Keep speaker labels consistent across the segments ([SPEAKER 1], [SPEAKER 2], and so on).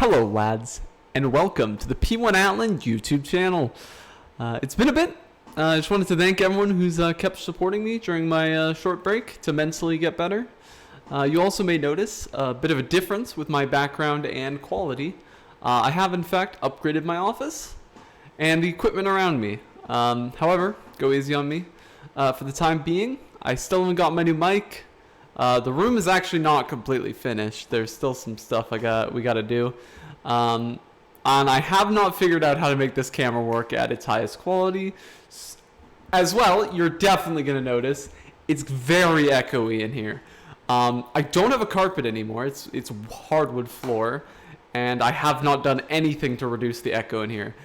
[SPEAKER 1] Hello lads, and welcome to the P1 Atlan YouTube channel. It's been a bit. I just wanted to thank everyone who's kept supporting me during my short break to mentally get better. You also may notice a bit of a difference with my background and quality. I have in fact upgraded my office and the equipment around me. However, go easy on me. For the time being, I still haven't got my new mic. The room is actually not completely finished. There's still some stuff we gotta do. And I have not figured out how to make this camera work at its highest quality. As well, you're definitely gonna notice it's very echoey in here. I don't have a carpet anymore. It's hardwood floor, and I have not done anything to reduce the echo in here.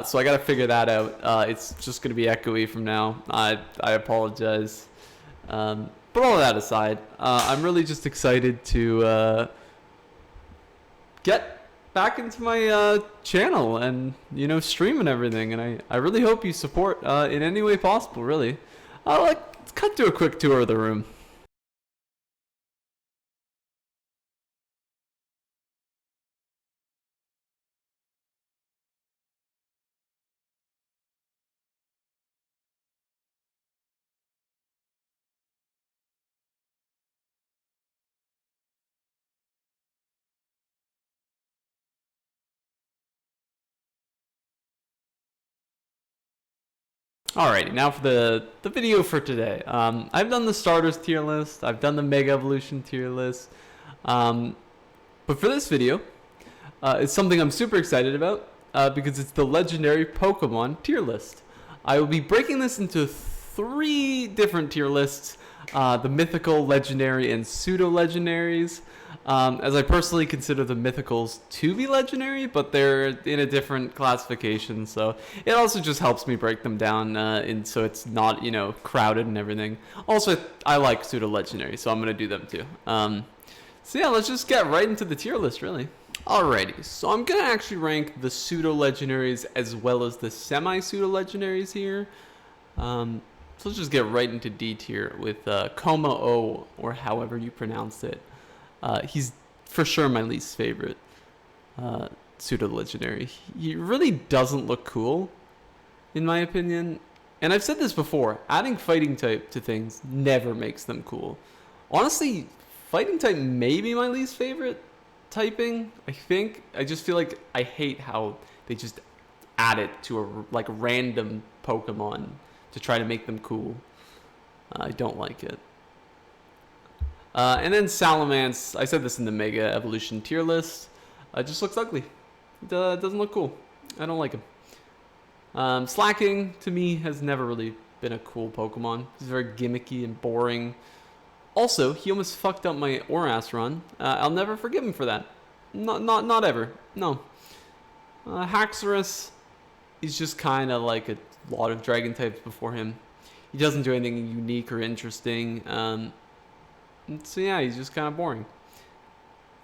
[SPEAKER 1] So I gotta figure that out. It's just gonna be echoey from now. I apologize. But all that aside, I'm really just excited to get back into my channel and, stream and everything. And I really hope you support in any way possible, really. Let's cut to a quick tour of the room. Alrighty, now for the video for today. I've done the starters tier list, I've done the Mega Evolution tier list, but for this video, it's something I'm super excited about because it's the legendary Pokemon tier list. I will be breaking this into 3 different tier lists, the mythical, legendary, and pseudo-legendaries. As I personally consider the mythicals to be legendary, but they're in a different classification, so it also just helps me break them down so it's not, crowded and everything. Also, I like pseudo-legendary, so I'm going to do them too. So yeah, let's just get right into the tier list, really. Alrighty, so I'm going to actually rank the pseudo-legendaries as well as the semi-pseudo-legendaries here. So let's just get right into D tier with Como-O, or however you pronounce it. He's for sure my least favorite pseudo-legendary. He really doesn't look cool, in my opinion. And I've said this before, adding fighting type to things never makes them cool. Honestly, fighting type may be my least favorite typing, I think. I just feel like I hate how they just add it to a random Pokemon to try to make them cool. I don't like it. And then Salamence, I said this in the Mega Evolution tier list, just looks ugly. It doesn't look cool. I don't like him. Slacking, to me, has never really been a cool Pokemon. He's very gimmicky and boring. Also, he almost fucked up my Oras run. I'll never forgive him for that. Not ever. No. Haxorus, he's just kind of like a lot of Dragon types before him. He doesn't do anything unique or interesting. So yeah, he's just kind of boring.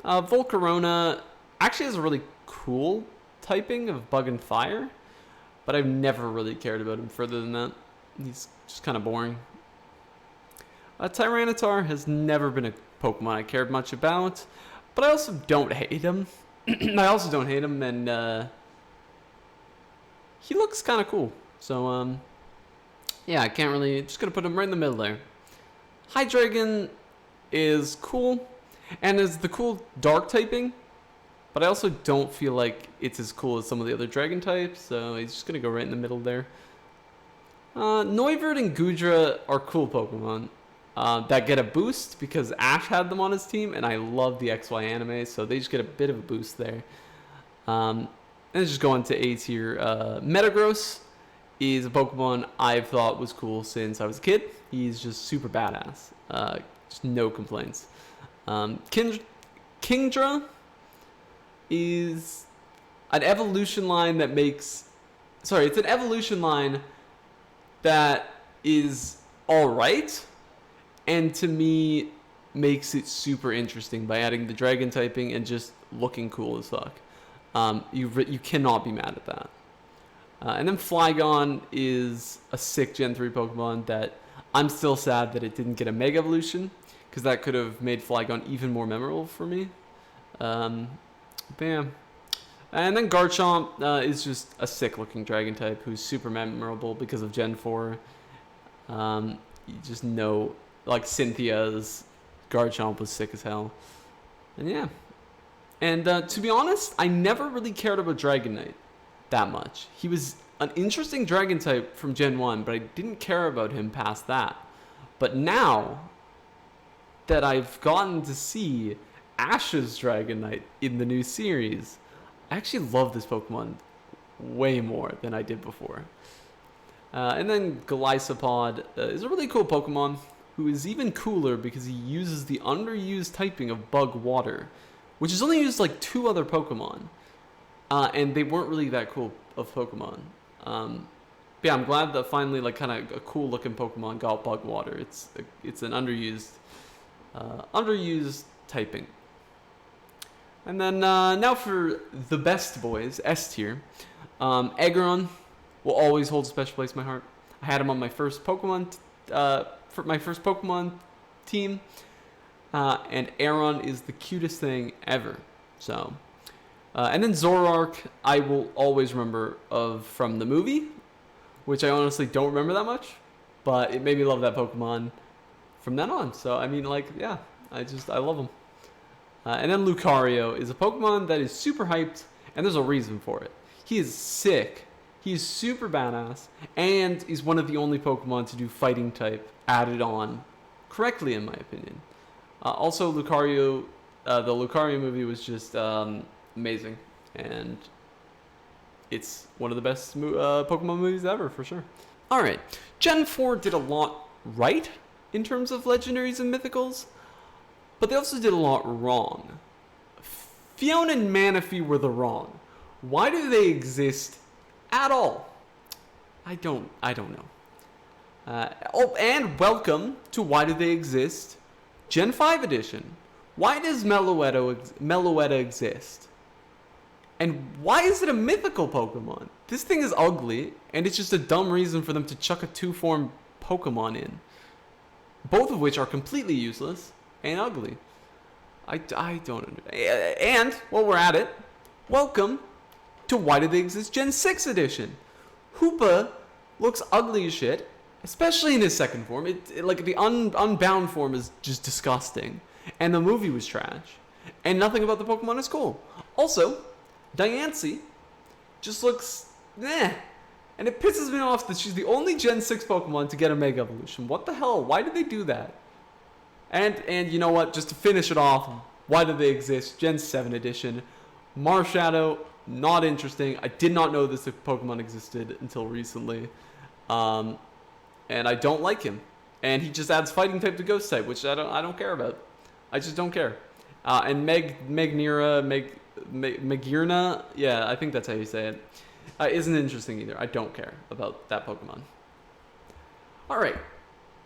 [SPEAKER 1] Volcarona actually has a really cool typing of Bug and Fire, but I've never really cared about him further than that. He's just kind of boring. Tyranitar has never been a Pokemon I cared much about, but I also don't hate him. And he looks kind of cool. So yeah, I can't really, just gonna put him right in the middle there. Hydreigon is cool and is the cool dark typing, but I also don't feel like it's as cool as some of the other dragon types, so he's just gonna go right in the middle there. Noivern and Goodra are cool Pokemon that get a boost because Ash had them on his team, and I love the XY anime, so they just get a bit of a boost there. And just going to A tier. Metagross is a Pokemon I've thought was cool since I was a kid. He's just super badass. Just no complaints. Kingdra is an evolution line that makes... Sorry, it's an evolution line that is alright, and to me makes it super interesting by adding the dragon typing and just looking cool as fuck. You cannot be mad at that. And then Flygon is a sick Gen 3 Pokemon that I'm still sad that it didn't get a Mega Evolution, because that could have made Flygon even more memorable for me. Bam. And then Garchomp is just a sick-looking dragon type who's super memorable because of Gen 4. You just know, like Cynthia's Garchomp was sick as hell. And yeah. And to be honest, I never really cared about Dragonite that much. He was an interesting dragon type from Gen 1, but I didn't care about him past that. But now that I've gotten to see Ash's Dragonite in the new series, I actually love this Pokemon way more than I did before. And then Golisopod is a really cool Pokemon who is even cooler because he uses the underused typing of Bug Water, which is only used like 2 other Pokemon. And they weren't really that cool of Pokemon. But yeah, I'm glad that finally like kind of a cool looking Pokemon got Bug Water. It's an underused typing. And then now for the best boys, S tier. Aggron will always hold a special place in my heart. I had him on my first Pokemon team, and Aron is the cutest thing ever. So, and then Zoroark, I will always remember from the movie, which I honestly don't remember that much, but it made me love that Pokemon from then on. So I mean, like, yeah, I love him. And then Lucario is a Pokemon that is super hyped, and there's a reason for it. He is sick. He is super badass, and is one of the only Pokemon to do Fighting type added on correctly, in my opinion. Also, Lucario, the Lucario movie was just amazing, and it's one of the best Pokemon movies ever, for sure. Alright, Gen 4 did a lot right in terms of legendaries and mythicals, but they also did a lot wrong. Fiona and Manaphy were the wrong. Why do they exist at all? I don't know. And welcome to Why Do They Exist? Gen 5 edition. Why does Meloetta exist? And why is it a mythical Pokemon? This thing is ugly, and it's just a dumb reason for them to chuck a 2-form Pokemon in. Both of which are completely useless and ugly. I don't understand. And, while we're at it, welcome to Why Do They Exist Gen 6 edition. Hoopa looks ugly as shit, especially in his second form. Like the unbound form is just disgusting. And the movie was trash. And nothing about the Pokemon is cool. Also, Diancie just looks meh. And it pisses me off that she's the only Gen 6 Pokemon to get a Mega Evolution. What the hell? Why did they do that? And you know what? Just to finish it off, Why Do They Exist? Gen 7 edition. Marshadow, not interesting. I did not know this Pokemon existed until recently. And I don't like him. And he just adds Fighting type to Ghost type, which I don't care about. I just don't care. And Magirna, yeah, I think that's how you say it. Isn't interesting either. I don't care about that Pokemon. Alright.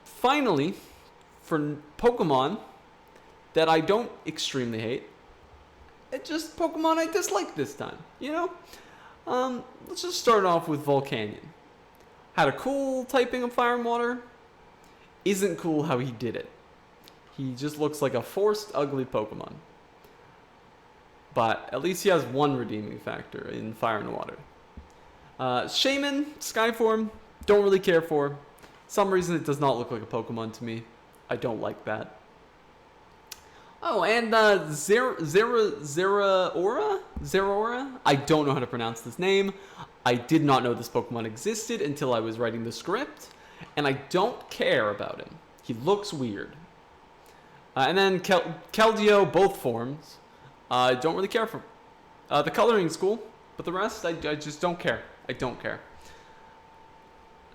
[SPEAKER 1] Finally, for Pokemon that I don't extremely hate, it's just Pokemon I dislike this time, you know? Let's just start off with Volcanion. Had a cool typing of Fire and Water. Isn't cool how he did it. He just looks like a forced, ugly Pokemon. But at least he has one redeeming factor in Fire and Water. Shaman, Skyform, don't really care for. Some reason it does not look like a Pokemon to me. I don't like that. Oh, and Zeraora? I don't know how to pronounce this name. I did not know this Pokemon existed until I was writing the script. And I don't care about him. He looks weird. And then Keldeo, both forms. I don't really care for. The coloring's cool, but the rest, I just don't care. I don't care.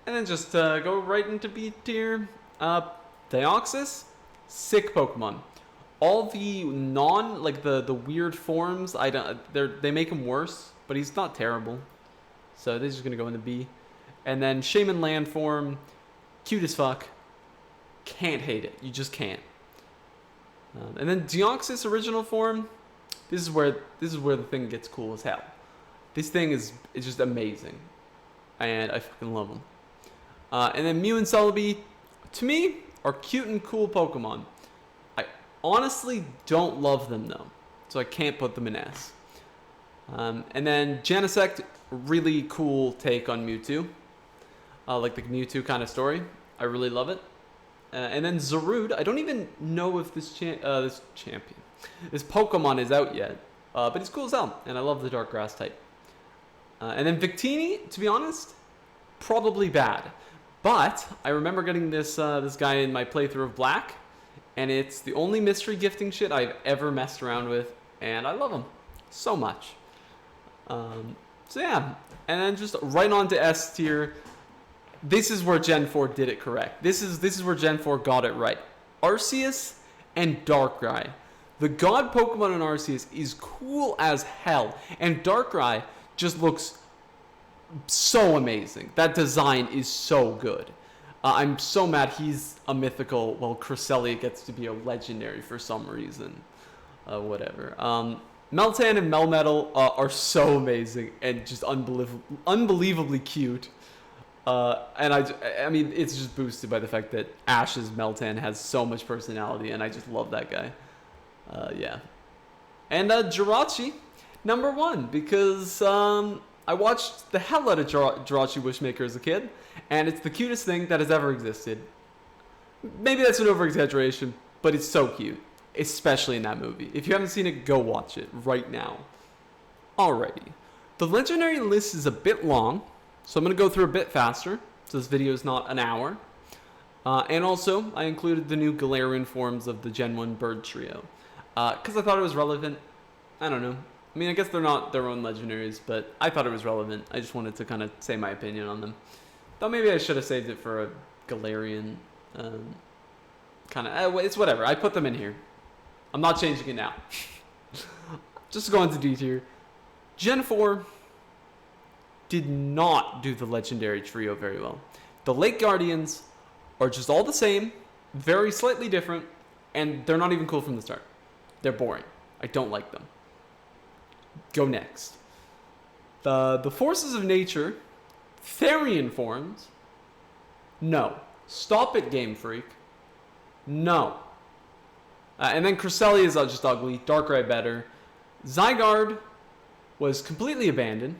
[SPEAKER 1] And then just go right into B tier. Deoxys, sick Pokemon. All the the weird forms, they make him worse, but he's not terrible. So they're just gonna go into B. And then Shaman Land form, cute as fuck. Can't hate it. You just can't. And then Deoxys original form. This is where the thing gets cool as hell. This thing is just amazing, and I fucking love them. And then Mew and Celebi, to me, are cute and cool Pokemon. I honestly don't love them though, so I can't put them in S. And then Genesect, really cool take on Mewtwo. Like the Mewtwo kind of story. I really love it. And then Zarude, I don't even know if this Pokemon is out yet. But it's cool as hell, and I love the Dark Grass type. And then Victini, to be honest, probably bad. But I remember getting this guy in my playthrough of Black, and it's the only mystery gifting shit I've ever messed around with, and I love him so much. So yeah, and then just right on to S tier. This is where Gen 4 did it correct. This is where Gen 4 got it right. Arceus and Darkrai. The God Pokemon in Arceus is cool as hell, and Darkrai just looks so amazing. That design is so good. I'm so mad he's a mythical, while Cresselia gets to be a legendary for some reason. Whatever. Meltan and Melmetal are so amazing and just unbelievably cute. And I mean, it's just boosted by the fact that Ash's Meltan has so much personality, and I just love that guy. Yeah. And Jirachi, number 1, because I watched the hell out of Jirachi Wishmaker as a kid, and it's the cutest thing that has ever existed. Maybe that's an over-exaggeration, but it's so cute, especially in that movie. If you haven't seen it, go watch it right now. Alrighty. The legendary list is a bit long, so I'm going to go through a bit faster, so this video is not an hour. And also, I included the new Galarian forms of the Gen 1 Bird Trio, because I thought it was relevant. I don't know. I mean, I guess they're not their own legendaries, but I thought it was relevant. I just wanted to kind of say my opinion on them. Though maybe I should have saved it for a Galarian kind of... it's whatever. I put them in here. I'm not changing it now. Just to go into D tier. Gen 4 did not do the legendary trio very well. The Lake Guardians are just all the same, very slightly different, and they're not even cool from the start. They're boring. I don't like them. Go next. The Forces of Nature, Therian forms. No. Stop it, Game Freak. No. And then Cresselia is just ugly. Darkrai better. Zygarde was completely abandoned.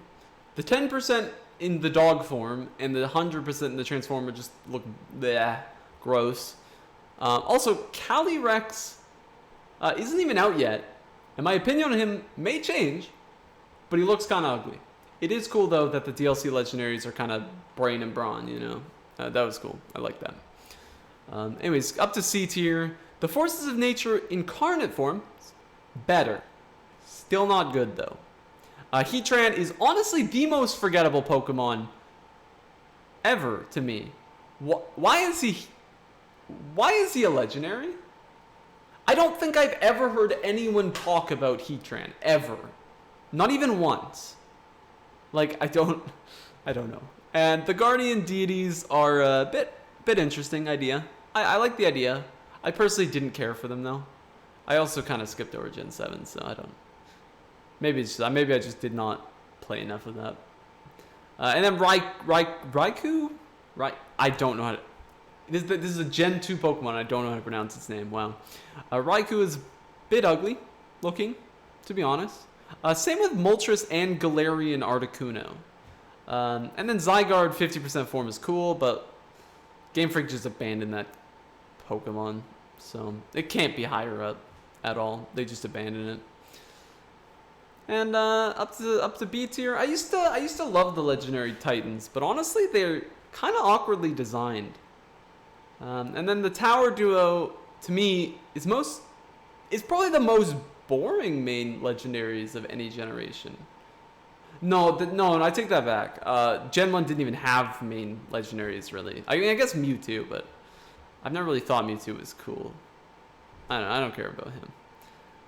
[SPEAKER 1] The 10% in the dog form and the 100% in the Transformer just look bleh, gross. Also, Calyrex isn't even out yet, and my opinion on him may change, but he looks kind of ugly. It is cool, though, that the DLC legendaries are kind of brain and brawn, you know? That was cool. I like that. Anyways, up to C tier. The Forces of Nature incarnate form, better. Still not good, though. Heatran is honestly the most forgettable Pokemon ever to me. Why is he a legendary? I don't think I've ever heard anyone talk about Heatran ever. Not even once. Like, I don't know. And the Guardian deities are a bit interesting idea. I like the idea. I personally didn't care for them though. I also kind of skipped over Gen 7, so I don't. Maybe I just did not play enough of that. And then Raikou? I don't know how to... This is a Gen 2 Pokemon. I don't know how to pronounce its name. Wow. Raikou is a bit ugly looking, to be honest. Same with Moltres and Galarian Articuno. And then Zygarde 50% form is cool, but Game Freak just abandoned that Pokemon. So it can't be higher up at all. They just abandoned it. And up to B tier, I used to love the legendary Titans, but honestly they're kind of awkwardly designed. And then the Tower Duo to me is probably the most boring main legendaries of any generation. No, I take that back. Gen 1 didn't even have main legendaries really. I mean, I guess Mewtwo, but I've never really thought Mewtwo was cool. I don't care about him.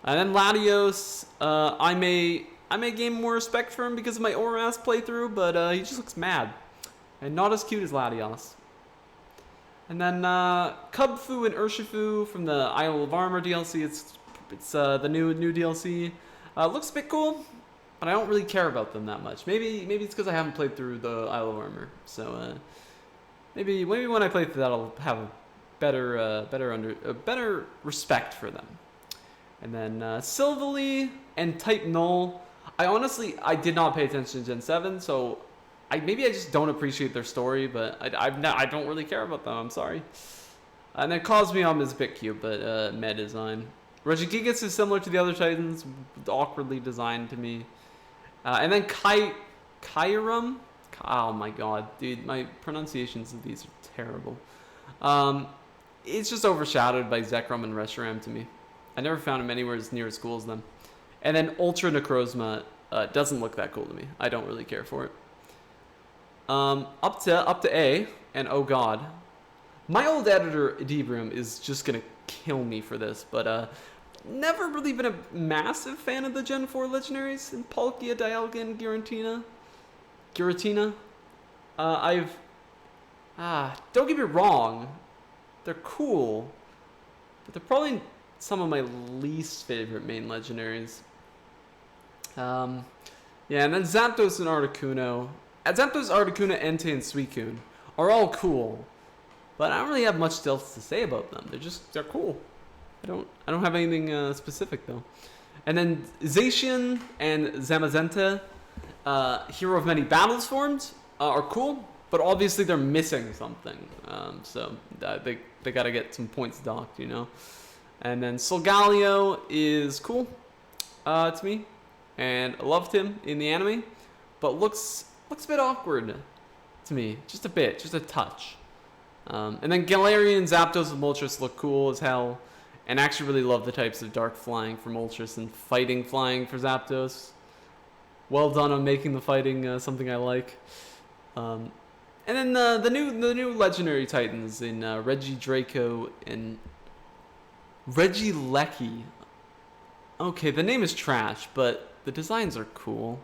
[SPEAKER 1] And then Latios, I may gain more respect for him because of my Oras playthrough, but he just looks mad. And not as cute as Latios. And then Cubfu and Urshifu from the Isle of Armor DLC. It's the new DLC. Looks a bit cool, but I don't really care about them that much. Maybe it's because I haven't played through the Isle of Armor. So maybe when I play through that, I'll have a better respect for them. And then Silvally and Type Null. I did not pay attention to Gen 7, so maybe I just don't appreciate their story, but I don't really care about them. I'm sorry. And then Cosmium is a bit cute, but meh design. Regigigas is similar to the other Titans, awkwardly designed to me. And then Kyurem. Oh my god, dude, my pronunciations of these are terrible. It's just overshadowed by Zekrom and Reshiram to me. I never found him anywhere as near as cool as them. And then Ultra Necrozma doesn't look that cool to me. I don't really care for it. Up to A, and oh god. My old editor, Debrium, is just gonna kill me for this, but never really been a massive fan of the Gen 4 legendaries in Palkia, Dialga, and Giratina. Don't get me wrong, they're cool, but they're probably some of my least favorite main legendaries. Yeah, and then Zapdos and Articuno. Zapdos, Articuno, Entei, and Suicune are all cool, but I don't really have much else to say about them. They're cool. I don't have anything specific though. And then Zacian and Zamazenta, Hero of Many Battles forms, are cool, but obviously they're missing something. So they gotta get some points docked, you know. And then Solgaleo is cool to me, and I loved him in the anime, but looks a bit awkward to me, just a bit, just a touch. And then Galarian, Zapdos, and Moltres look cool as hell, and actually really love the types of Dark Flying for Moltres and Fighting Flying for Zapdos. Well done on making the fighting something I like. And then the new legendary Titans in Regidraco and Regieleki. Okay, the name is trash, but the designs are cool.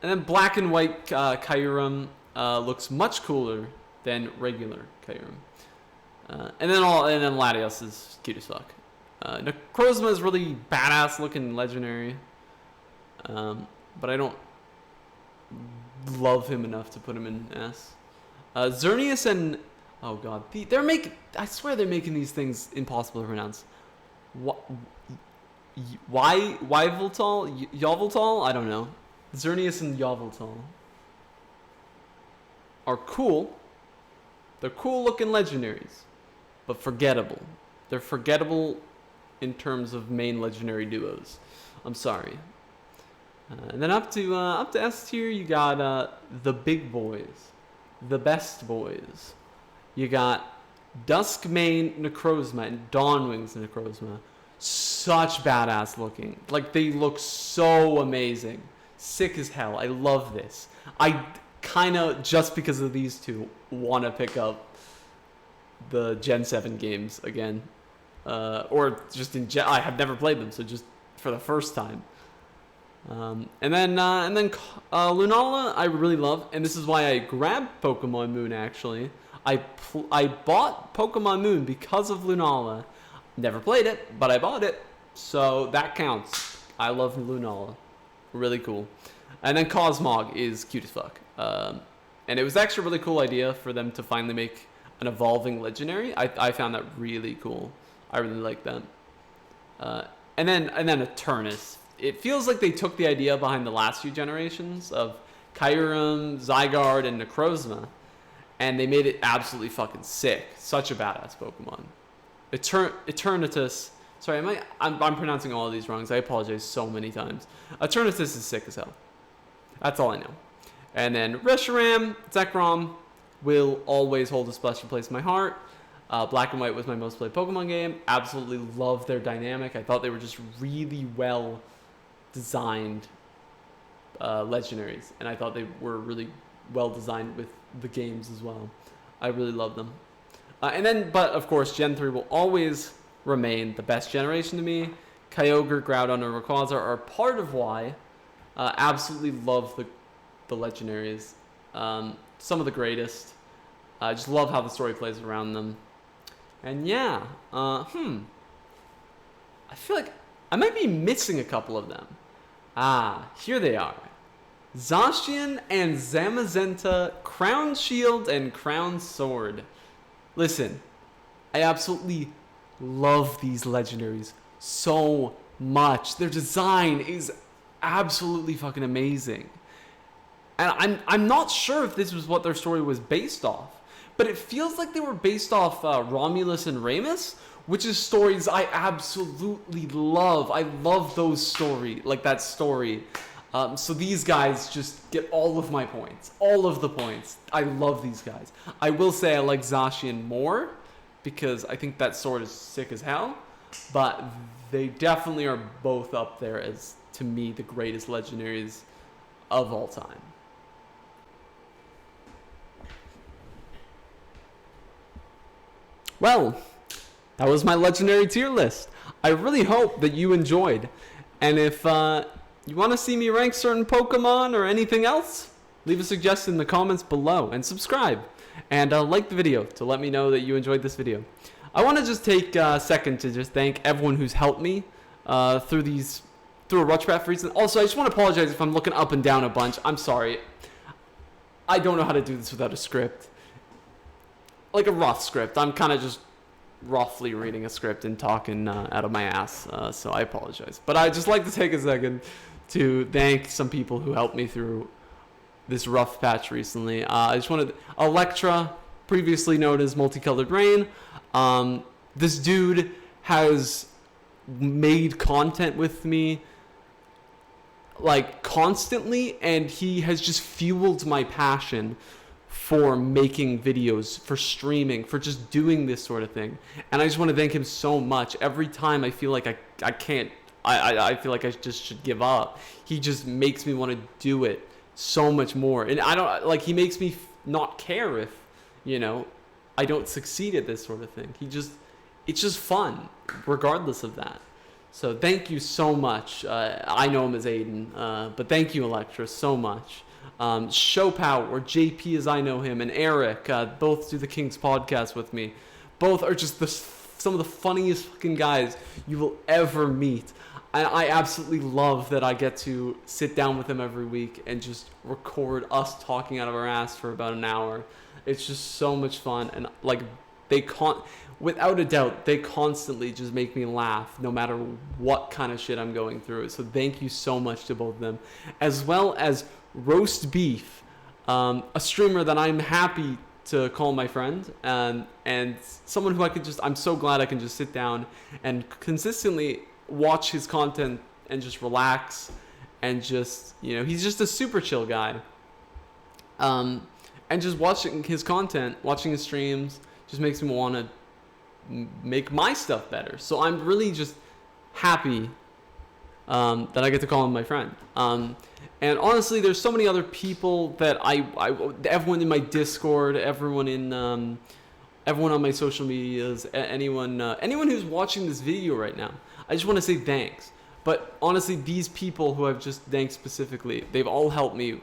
[SPEAKER 1] And then black and white Kyurem looks much cooler than regular Kyurem. And then Latios is cute as fuck. Necrozma is really badass looking legendary, but I don't love him enough to put him in S. Xerneas and oh god, I swear they're making these things impossible to pronounce. Yveltal? I don't know. Xerneas and Yveltal are cool. They're cool looking legendaries, but forgettable. They're forgettable in terms of main legendary duos. I'm sorry. And then up to S tier, you got the big boys, the best boys. You got Duskmane Necrozma and Dawnwings Necrozma. Such badass looking. Like, they look so amazing. Sick as hell. I love this. I kind of, just because of these two, want to pick up the Gen 7 games again. Or just in Gen... I have never played them, so just for the first time. And then Lunala, I really love, and this is why I grabbed Pokemon Moon, actually. I bought Pokemon Moon because of Lunala. Never played it, but I bought it, so that counts. I love Lunala. Really cool. And then Cosmog is cute as fuck. And it was actually a really cool idea for them to finally make an evolving legendary. I found that really cool. I really like that. And then Eternus. It feels like they took the idea behind the last few generations of Kyurem, Zygarde, and Necrozma, and they made it absolutely fucking sick. Such a badass Pokemon. Eternatus. Sorry, I'm pronouncing all of these wrong. So I apologize so many times. Eternatus is sick as hell. That's all I know. And then Reshiram, Zekrom will always hold a special place in my heart. Black and White was my most played Pokemon game. Absolutely love their dynamic. I thought they were just really well designed legendaries, and I thought they were really well designed with the games as well. I really love them. But of course, Gen 3 will always remain the best generation to me. Kyogre, Groudon, and Rayquaza are part of why absolutely love the legendaries. Some of the greatest. I just love how the story plays around them. And yeah, I feel like I might be missing a couple of them. Here they are. Zacian and Zamazenta, Crown Shield and Crown Sword. Listen, I absolutely love these legendaries so much. Their design is absolutely fucking amazing. And I'm not sure if this was what their story was based off, but it feels like they were based off Romulus and Remus, which is stories I absolutely love. I love that story. So these guys just get all of my points, all of the points. I love these guys. I will say I like Zacian more because I think that sword is sick as hell, but they definitely are both up there as, to me, the greatest legendaries of all time. Well, that was my legendary tier list. I really hope that you enjoyed. And if you want to see me rank certain Pokemon or anything else, leave a suggestion in the comments below and subscribe. And like the video to let me know that you enjoyed this video. I want to just take a second to just thank everyone who's helped me through a rush path reason. Also, I just want to apologize if I'm looking up and down a bunch. I'm sorry. I don't know how to do this without a script. Like a rough script. I'm kind of just roughly reading a script and talking out of my ass, so I apologize. But I'd just like to take a second to thank some people who helped me through this rough patch recently. I just wanted Electra, previously known as Multicolored Rain. This dude has made content with me like constantly, and he has just fueled my passion for making videos, for streaming, for just doing this sort of thing. And I just want to thank him so much. Every time I feel like I can't, I feel like I just should give up, he just makes me want to do it so much more. And I don't, like, he makes me not care if, you know, I don't succeed at this sort of thing. It's just fun, regardless of that. So thank you so much. I know him as Aiden, but thank you, Electra, so much. Showpow, or JP as I know him, and Eric, both do the King's podcast with me. Both are just some of the funniest fucking guys you will ever meet. And I absolutely love that I get to sit down with them every week and just record us talking out of our ass for about an hour. It's just so much fun, and like without a doubt, they constantly just make me laugh no matter what kind of shit I'm going through. So thank you so much to both of them, as well as Roast Beef, a streamer that I'm happy to call my friend, and someone who I'm so glad I can just sit down and consistently watch his content and just relax, and just, you know, he's just a super chill guy. And just watching his content, watching his streams, just makes me want to make my stuff better. So I'm really just happy that I get to call him my friend. And honestly, there's so many other people that everyone in my Discord, everyone on my social medias, anyone who's watching this video right now, I just want to say thanks. But honestly, these people who I've just thanked specifically, they've all helped me.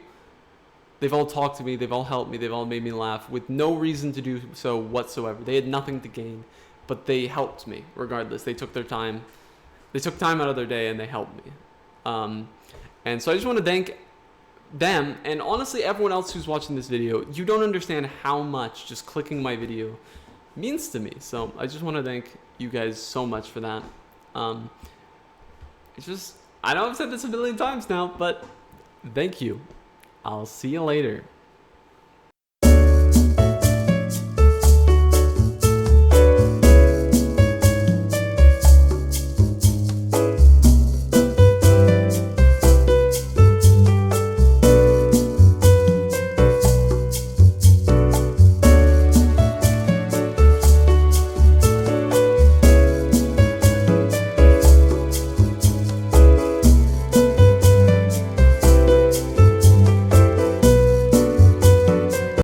[SPEAKER 1] They've all talked to me. They've all helped me. They've all made me laugh with no reason to do so whatsoever. They had nothing to gain, but they helped me regardless. They took their time. They took time out of their day and they helped me. And so I just want to thank them, and honestly everyone else who's watching this video. You don't understand how much just clicking my video means to me. So I just want to thank you guys so much for that. It's just, I know I've said this a million times now, but thank you. I'll see you later.